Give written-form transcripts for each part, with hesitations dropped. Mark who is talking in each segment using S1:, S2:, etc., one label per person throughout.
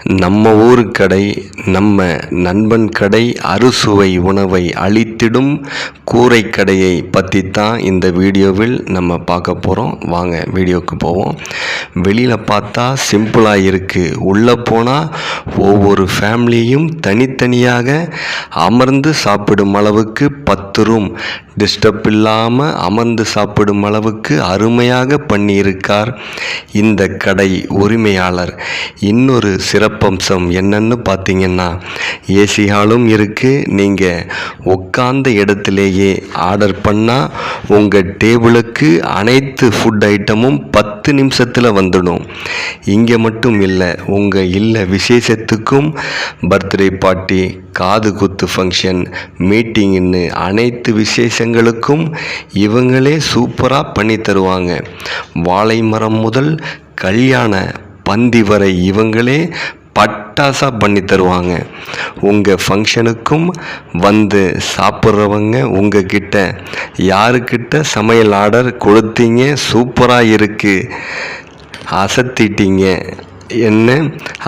S1: நம்ம ஊர் கடை, நம்ம நண்பன் கடை, அறுசுவை உணவை அளித்திடும் கூரை கடையை பற்றி தான் இந்த வீடியோவில் நம்ம பார்க்க போகிறோம். வாங்க வீடியோவுக்கு போவோம். வெளியில் பார்த்தா சிம்பிளாக இருக்குது. உள்ளே போனால் ஒவ்வொரு ஃபேமிலியும் தனித்தனியாக அமர்ந்து சாப்பிடும் அளவுக்கு 10 ரூம் டிஸ்டர்ப் இல்லாமல் அமர்ந்து சாப்பிடும் அளவுக்கு அருமையாக பண்ணியிருக்கார் இந்த கடை உரிமையாளர். இன்னொரு சிறப்பம்சம் என்னன்னு பார்த்தீங்கன்னா, ஏசி ஹாலும் இருக்குது. நீங்கள் உட்கார்ந்த இடத்துலையே ஆர்டர் பண்ணால் உங்கள் டேபிளுக்கு அனைத்து ஃபுட் ஐட்டமும் 10 நிமிஷத்தில் வந்துடும். இங்கே மட்டும் இல்லை, உங்கள் இல்ல விசேஷத்துக்கும், பர்த்டே பார்ட்டி, காது குத்து ஃபங்க்ஷன், மீட்டிங்னு அனைத்து விசேஷங்களுக்கும் இவங்களே சூப்பராக பண்ணி தருவாங்க. வாழை மரம் முதல் கல்யாண பந்தி வரை இவங்களே பட்டாசாக பண்ணி தருவாங்க. உங்கள் ஃபங்க்ஷனுக்கும் வந்து சாப்பிட்றவங்க உங்ககிட்ட யாருக்கிட்ட சமையல் ஆர்டர் கொடுத்தீங்க, சூப்பராக இருக்குது, அசத்திட்டீங்க என்ன,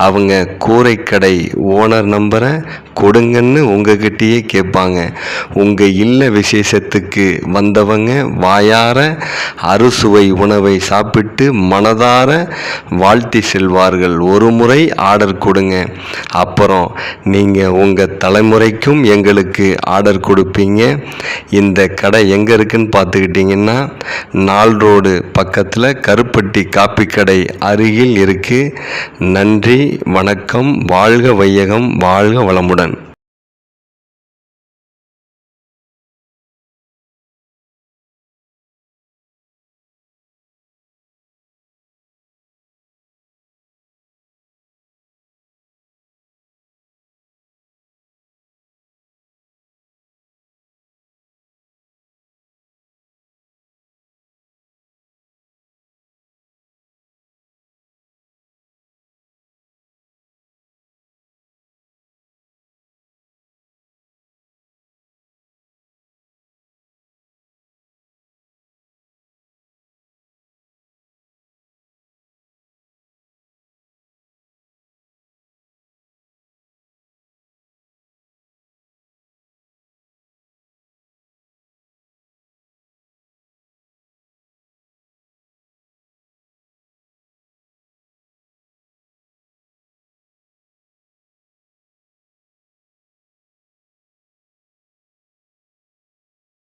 S1: அவங்க கூரைக்கடை ஓனர் நம்பரை கொடுங்கன்னு உங்ககிட்டயே கேட்பாங்க. உங்கள் இல்ல விசேஷத்துக்கு வந்தவங்க வாயார அறுசுவை உணவை சாப்பிட்டு மனதார வாழ்த்தி செல்வார்கள். ஒரு முறை ஆர்டர் கொடுங்க, அப்புறம் நீங்கள் உங்கள் தலைமுறைக்கும் எங்களுக்கு ஆர்டர் கொடுப்பீங்க. இந்த கடை எங்கே இருக்குன்னு பார்த்துக்கிட்டிங்கன்னா, 4 ரோடு பக்கத்தில் கருப்பட்டி காப்பி கடை அருகில் இருக்குது. நன்றி, வணக்கம், வாழ்க வையகம், வாழ்க வளமுடன்.